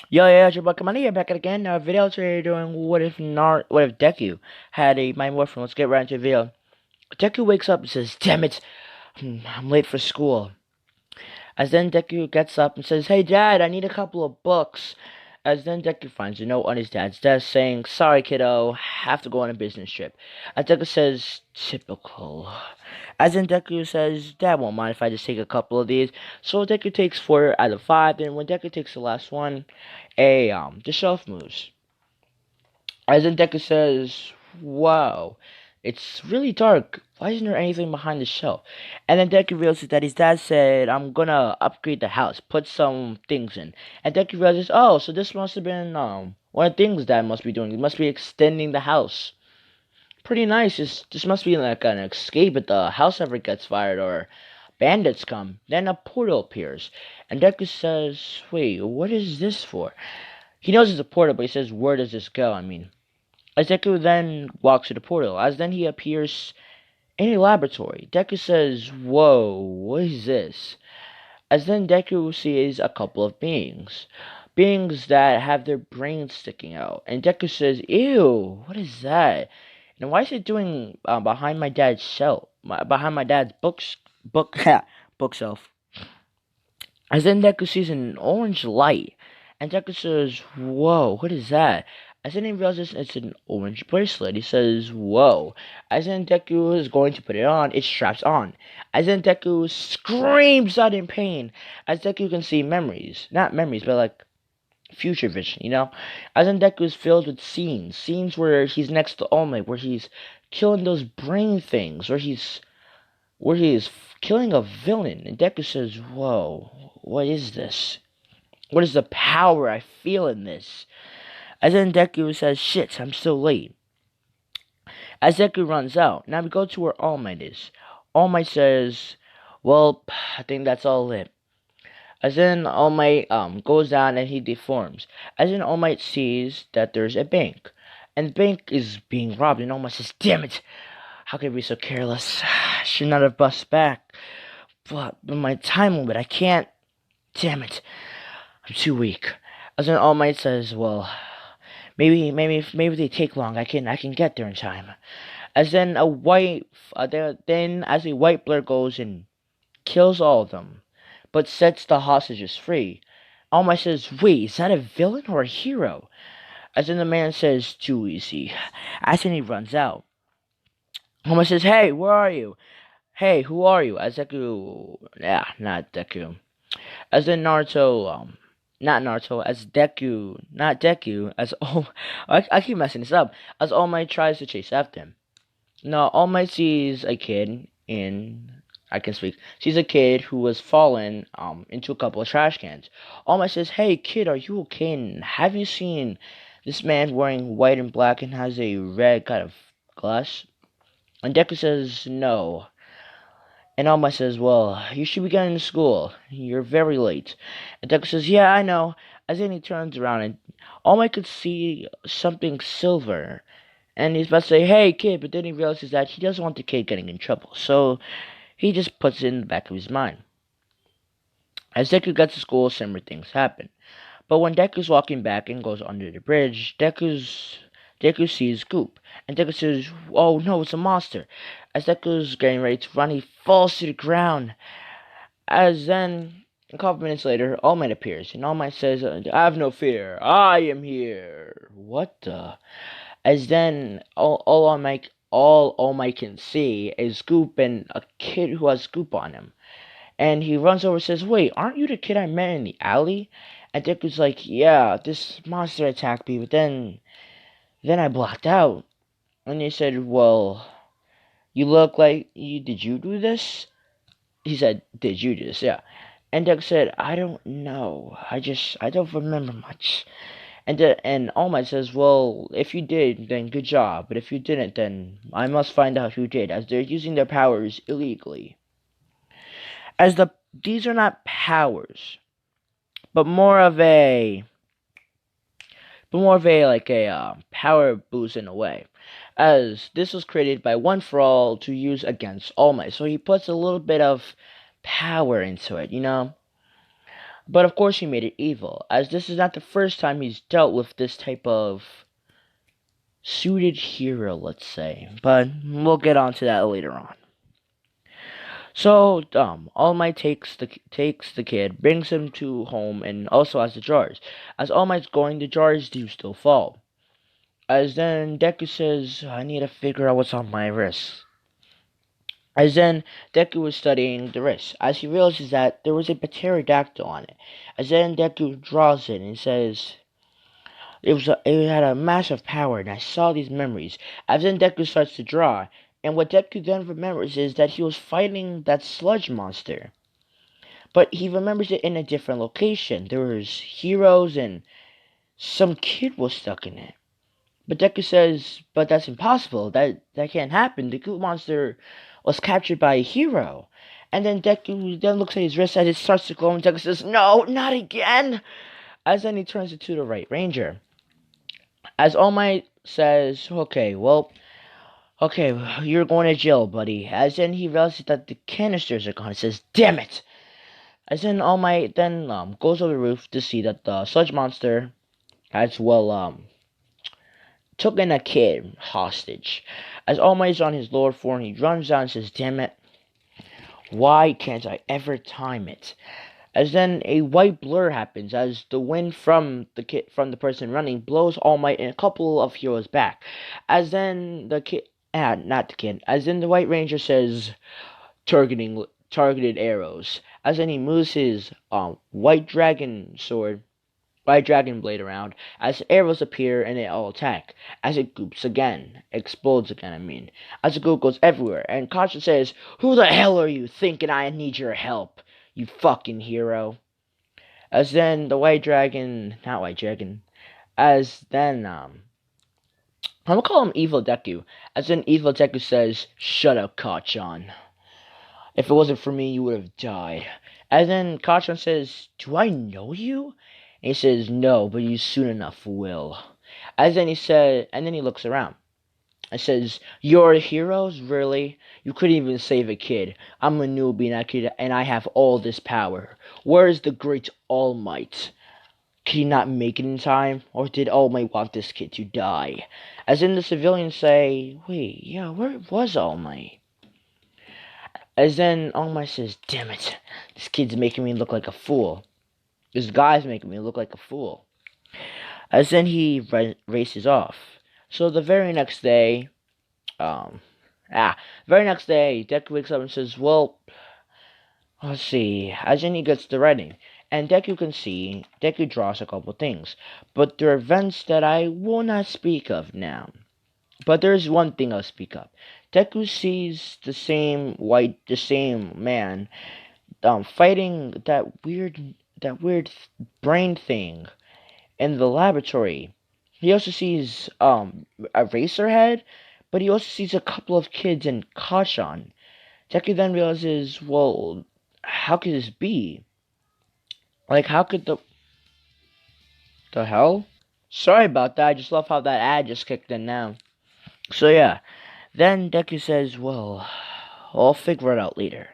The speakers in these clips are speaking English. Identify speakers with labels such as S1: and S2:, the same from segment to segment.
S1: Yo, it's your bucket money. I'm back at again. Video today doing what if Deku had a mind morphin. Let's get right into the video. Deku wakes up and says, "Damn it, I'm late for school." As then Deku gets up and says, "Hey Dad, I need a couple of books." As then Deku finds a note on his dad's desk saying, "Sorry kiddo, have to go on a business trip." As Deku says, "Typical." As then Deku says, "Dad won't mind if I just take a couple of these." So Deku takes 4 out of 5, and when Deku takes the last one, the shelf moves. As then Deku says, "Wow, it's really dark. Why isn't there anything behind the shelf?" And then Deku realizes that his dad said, "I'm gonna upgrade the house, put some things in." And Deku realizes, oh, so this must have been one of the things Dad must be doing. He must be extending the house. Pretty nice. This must be like an escape if the house ever gets fired or bandits come. Then a portal appears, and Deku says, "Wait, what is this for?" He knows it's a portal, but he says, "Where does this go?" I mean. As Deku then walks to the portal, as then he appears in a laboratory. Deku says, "Whoa, what is this?" As then Deku sees a couple of beings. Beings that have their brains sticking out. And Deku says, "Ew, what is that? And why is it doing behind my dad's shelf? Behind my dad's book, bookshelf?" As then Deku sees an orange light, and Deku says, "Whoa, what is that?" As then he realizes it's an orange bracelet. He says, "Whoa." As then Deku is going to put it on, it straps on. As then Deku screams out in pain. As Deku can see memories. Not memories, but like future vision, you know? As then Deku is filled with scenes. Scenes where he's next to All Might, where he's killing those brain things, where he is killing a villain. And Deku says, "Whoa, what is this? What is the power I feel in this?" As then Deku says, "Shit, I'm still late." As Deku runs out, now we go to where All Might is. All Might says, "Well, I think that's all it." As then All Might goes down and he deforms. As then All Might sees that there's a bank. And the bank is being robbed, and All Might says, "Damn it! How could I be so careless? Should not have bust back. But my time limit, I can't. Damn it. I'm too weak." As then All Might says, "Well, maybe if they take long, I can get there in time." As then as a white blur goes and kills all of them, but sets the hostages free. All Might says, "Wait, is that a villain or a hero?" As then the man says, "Too easy." As then he runs out. All Might says, "Hey, where are you? Hey, who are you?" As Deku, yeah, not Deku. As in Naruto, not Naruto, as Deku, not Deku, as All, I keep messing this up, as All Might tries to chase after him. Now, All Might sees a kid I can speak, sees a kid who was fallen, into a couple of trash cans. All Might says, "Hey kid, are you okay? And have you seen this man wearing white and black and has a red kind of glass?" And Deku says, "No." And Alma says, "Well, you should be getting to school. You're very late." And Deku says, "Yeah, I know." As then he turns around and Alma could see something silver. And he's about to say, "Hey, kid," but then he realizes that he doesn't want the kid getting in trouble. So he just puts it in the back of his mind. As Deku gets to school, similar things happen. But when Deku's walking back and goes under the bridge, Deku sees Goop, and Deku says, "Oh no, it's a monster." As Deku's getting ready to run, he falls to the ground. As then, a couple minutes later, All Might appears, and All Might says, "Have no fear, I am here." What the? As then, all All Might can see is Goop and a kid who has Goop on him. And he runs over and says, "Wait, aren't you the kid I met in the alley?" And Deku's like, "Yeah, this monster attacked me, but then I blacked out." And he said, "Well, you look like did you do this?" He said, "Did you do this?" Yeah. And Deku said, "I don't know. I don't remember much." And All Might says, "Well, if you did, then good job. But if you didn't, then I must find out who did, as they're using their powers illegally." As these are not powers, but more of a like a power boost in a way, as this was created by One for All to use against All Might. So he puts a little bit of power into it, you know. But of course he made it evil, as this is not the first time he's dealt with this type of suited hero, let's say. But we'll get on to that later on. So, All Might takes the kid, brings him to home, and also has the jars. As All Might's going, the jars do still fall. As then Deku says, I need to figure out what's on my wrist. As then Deku was studying the wrist, as he realizes that there was a pterodactyl on it. As then Deku draws it and says, it had a massive power, and I saw these memories. As then Deku starts to draw, and what Deku then remembers is that he was fighting that sludge monster. But he remembers it in a different location. There was heroes and some kid was stuck in it. But Deku says, but that's impossible. That can't happen. The Goop monster was captured by a hero. And then Deku then looks at his wrist as it starts to glow, and Deku says, no, not again! As then he turns it to the Right Ranger. As All Might says, okay, you're going to jail, buddy. As then he realizes that the canisters are gone. He says, damn it! As then All Might then goes over the roof to see that the sludge monster has took in a kid hostage. As All Might is on his lower floor, and he runs out and says, damn it, why can't I ever time it? As then a white blur happens as the wind from the person running blows All Might and a couple of heroes back. As then the kid not the kid. As then the White Ranger says targeted arrows. As then he moves his white dragon blade around as arrows appear and they all attack. As it explodes again, As the goop goes everywhere, and Kasha says, who the hell are you thinking I need your help, you fucking hero? As then the not white dragon, as then, I'm gonna call him Evil Deku. As then Evil Deku says, shut up, Kachan. If it wasn't for me, you would have died. And then Kachan says, do I know you? And he says, no, but you soon enough will. And then he looks around and says, you're heroes? Really? You couldn't even save a kid. I'm a newbie and I have all this power. Where is the great All Might? Could he not make it in time? Or did All Might want this kid to die? As in the civilians say, wait, yeah, where was All Might? As then All Might says, damn it, this kid's making me look like a fool. This guy's making me look like a fool. As then he races off. So the very next day, Deku wakes up and says, well, let's see. As then he gets to writing. And Deku draws a couple things. But there are events that I will not speak of now. But there's one thing I'll speak of. Deku sees the same man, fighting that weird brain thing in the laboratory. He also sees a Racerhead, but he also sees a couple of kids in Kashan. Deku then realizes, well, how could this be? Like, how could the hell? Sorry about that. I just love how that ad just kicked in now. So yeah, then Deku says, well, I'll figure it out later.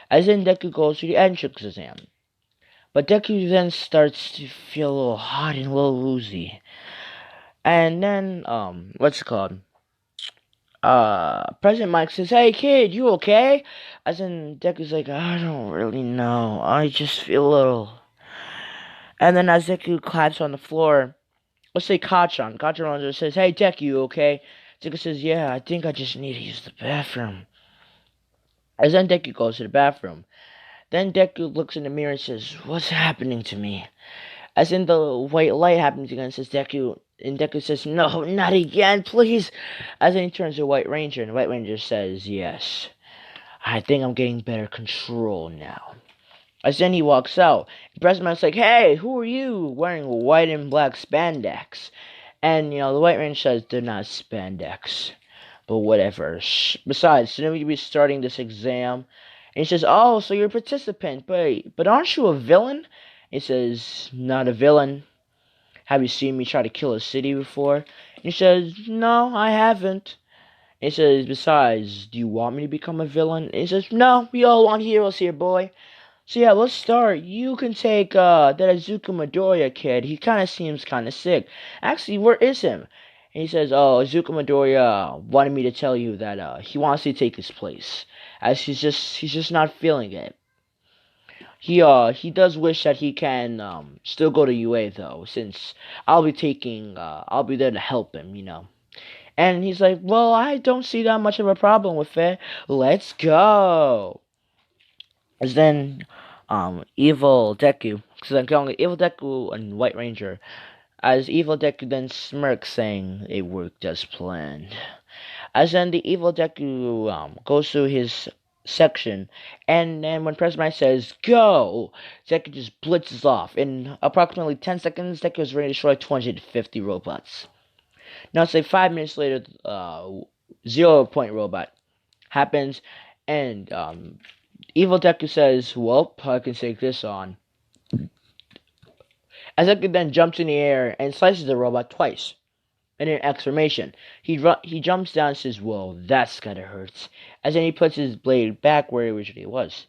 S1: As then Deku goes through the entrance exam. But Deku then starts to feel a little hot and a little woozy. And then, what's it called? President Mike says, hey kid, you okay? As in, Deku's like, I don't really know. I just feel a little. And then as Deku claps on the floor, let's say Kachan runs over and says, hey Deku, you okay? Deku says, yeah, I think I just need to use the bathroom. As then Deku goes to the bathroom. Then Deku looks in the mirror and says, what's happening to me? As in the white light happens again, says Deku, and Deku says, no, not again, please. As then he turns to White Ranger, and the White Ranger says, yes, I think I'm getting better control now. As then he walks out, President's like, hey, who are you wearing white and black spandex? And, the White Ranger says, they're not spandex. But whatever. Besides, shouldn't we be starting this exam? And he says, oh, so you're a participant, but aren't you a villain? He says, not a villain. Have you seen me try to kill a city before? And he says, no, I haven't. And he says, besides, do you want me to become a villain? And he says, no, we all want heroes here, boy. So yeah, let's start. You can take that Azuka Midoriya kid. He kind of seems kind of sick. Actually, where is him? And he says, "Oh, Azuka Midoriya wanted me to tell you that he wants to take his place, as he's just not feeling it. He does wish that he can still go to UA though, since I'll be there to help him. And he's like, well, I don't see that much of a problem with it. Let's go. As then, Evil Deku, because I'm calling it Evil Deku and White Ranger, as Evil Deku then smirks, saying, it worked as planned. As then the Evil Deku goes through his section, and then when President says, go, Deku just blitzes off. In approximately 10 seconds, Deku is ready to destroy 250 robots. Now, say 5 minutes later, 0 point robot happens, and Evil Deku says, well, I can take this on. As Deku then jumps in the air and slices the robot twice. And an exclamation. He jumps down and says, whoa, that's gotta hurt. As then he puts his blade back where it originally was.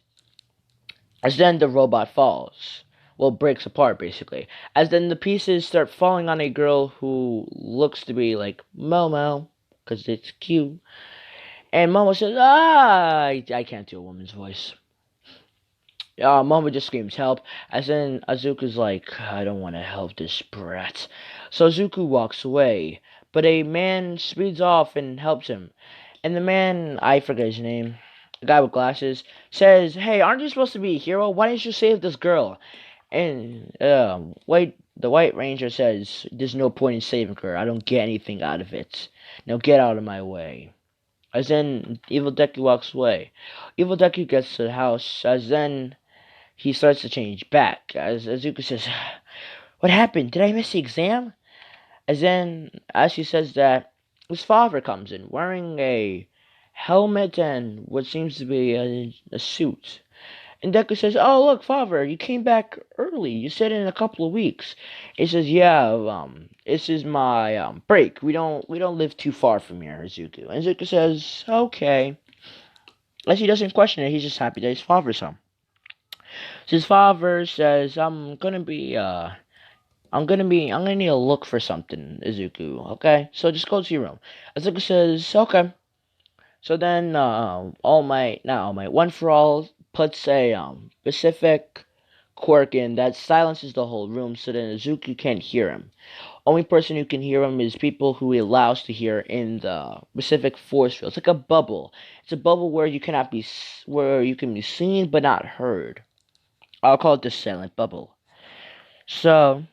S1: As then the robot falls. Well, breaks apart, basically. As then the pieces start falling on a girl who looks to be like Momo, because it's cute. And Momo says, I can't do a woman's voice. Momo just screams help, as then Azuka's like, I don't want to help this brat. So Zuko walks away, but a man speeds off and helps him. And the man, I forget his name, the guy with glasses, says, hey, aren't you supposed to be a hero? Why didn't you save this girl? And the White Ranger says, there's no point in saving her. I don't get anything out of it. Now get out of my way. As then Evil Deku walks away. Evil Deku gets to the house, as then he starts to change back. As Azuka says, what happened? Did I miss the exam? As he says that, his father comes in, wearing a helmet and what seems to be a suit. And Deku says, oh, look, father, you came back early. You said in a couple of weeks. He says, yeah, this is my break. We don't live too far from here, Izuku. And Izuku says, okay. As he doesn't question it, he's just happy that his father's home. So his father says, I'm gonna need to look for something, Izuku, okay? So just go to your room. Izuku says, okay. So then, One For All puts a, specific quirk in that silences the whole room so that Izuku can't hear him. Only person who can hear him is people who he allows to hear in the specific force field. It's like a bubble. It's a bubble where you can be seen but not heard. I'll call it the silent bubble. So,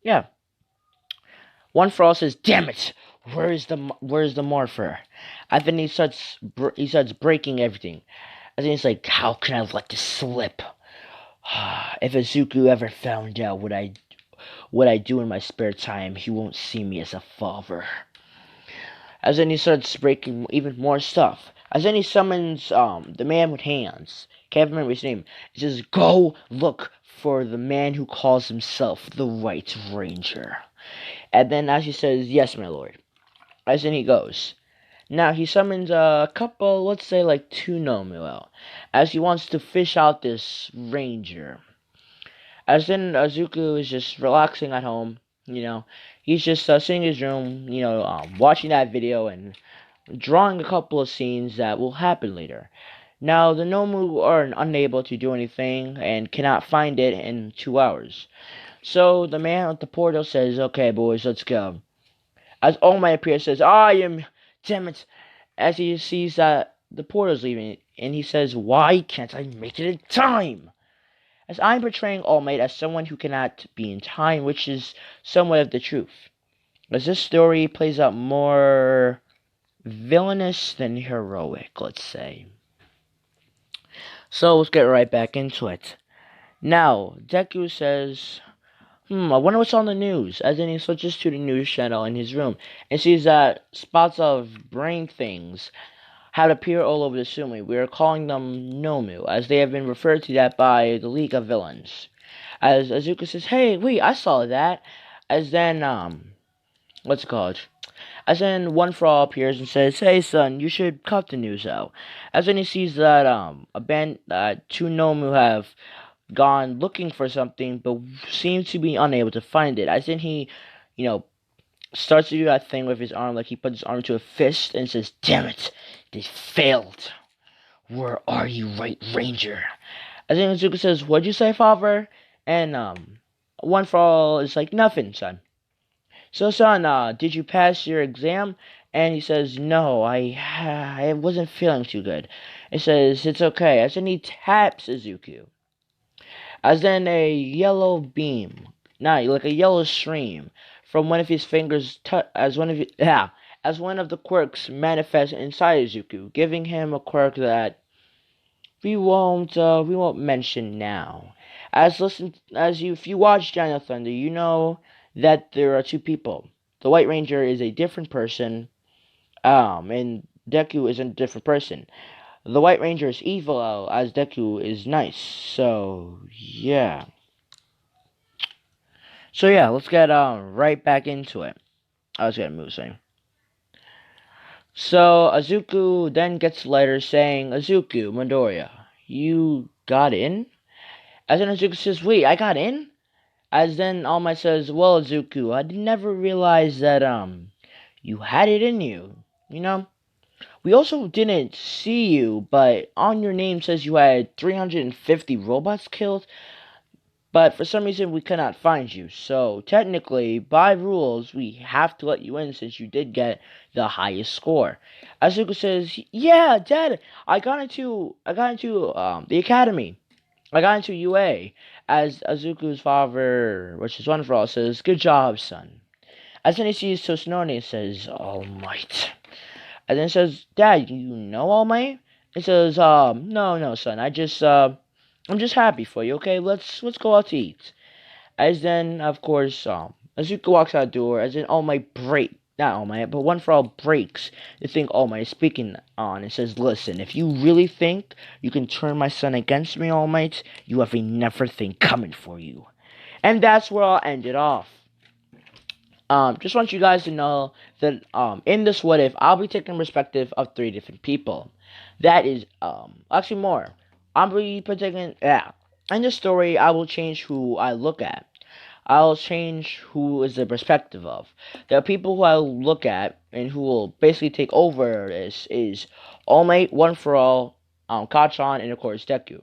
S1: yeah. One For All says, "Damn it! Where's the morpher?" And then he starts breaking everything. And then he's like, "How can I let this slip? If Izuku ever found out what I do in my spare time, he won't see me as a father." As then he starts breaking even more stuff. As then he summons the man with hands. Can't remember his name. He says, "Go look for the man who calls himself the White Ranger." And then as he says, "Yes, my lord." As then he goes. Now he summons a couple, let's say like 2 Nomu out, as he wants to fish out this ranger. As then Azuku is just relaxing at home, he's just sitting in his room, watching that video and drawing a couple of scenes that will happen later. Now, the Nomu are unable to do anything and cannot find it in 2 hours. So, the man at the portal says, okay, boys, let's go. As All Might appears, says, damn it, as he sees that the portal's leaving, and he says, why can't I make it in time? As I'm portraying All Might as someone who cannot be in time, which is somewhat of the truth. As this story plays out more villainous than heroic, let's say. So let's get right back into it. Now, Deku says, I wonder what's on the news. As then he switches to the news channel in his room and sees that spots of brain things have appeared all over the Sumi. We are calling them Nomu, as they have been referred to that by the League of Villains. As Azuka says, hey, wait, I saw that. As then, what's it called? As then One For All appears and says, hey son, you should cut the news out. As then he sees that 2 Nomu have gone looking for something, but seems to be unable to find it. As in he, you know, starts to do that thing with his arm, like he puts his arm into a fist and says, "Damn it, they failed. Where are you, Right Ranger?" As in Izuku says, "What'd you say, father?" And One for All is like, "Nothing, son." "So, son, did you pass your exam?" And he says, "No, I wasn't feeling too good." He says, "It's okay." As in he taps Izuku. As then a yellow beam, not like a yellow stream, from one of his fingers, as one of the quirks manifests inside Izuku, giving him a quirk that we won't mention now. If you watch Giant Thunder, you know that there are two people. The White Ranger is a different person, and Deku is a different person. The White Ranger is evil, as Deku is nice. So yeah, let's get right back into it. I was gonna move saying. So Azuku then gets a letter saying, "Azuku, Midoriya, you got in?" As then Azuku says, "Wait, I got in?" As then All Might says, "Well, Azuku, I never realized that you had it in you. You know, we also didn't see you, but on your name says you had 350 robots killed. But for some reason we cannot find you. So technically, by rules, we have to let you in since you did get the highest score." Asuka says, "Yeah, Dad, I got into the academy. I got into UA." As Azuku's father, which is one for all, says, "Good job, son." As then he sees Toshinori and says, "All Might." And then says, "Dad, you know All Might?" He says, no, son. I'm just happy for you. Okay, let's go out to eat." As then, of course, Azuka walks out the door. As then, All Might not All Might, but One for All breaks the thing All Might is speaking on and says, "Listen, if you really think you can turn my son against me, All Might, you have another thing coming for you." And that's where I'll end it off. Just want you guys to know that in this what if, I'll be taking perspective of three different people. That is actually more. I'll be taking in this story. I will change who I look at. I'll change who is the perspective of. There are people who I'll look at and who will basically take over. This is All Might, One for All, Kachan, and of course Deku.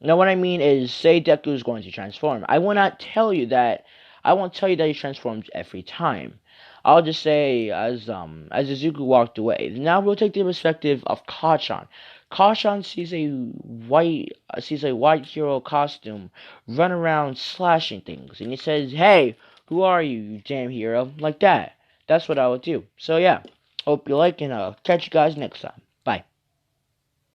S1: Now, what I mean is, say Deku is going to transform. I will not tell you that. I won't tell you that he transforms every time. I'll just say, as Izuku walked away. Now we'll take the perspective of Kachan. Kachan sees a white hero costume run around slashing things, and he says, "Hey, who are you, you damn hero?" Like that. That's what I would do. So yeah, hope you like, and I'll catch you guys next time.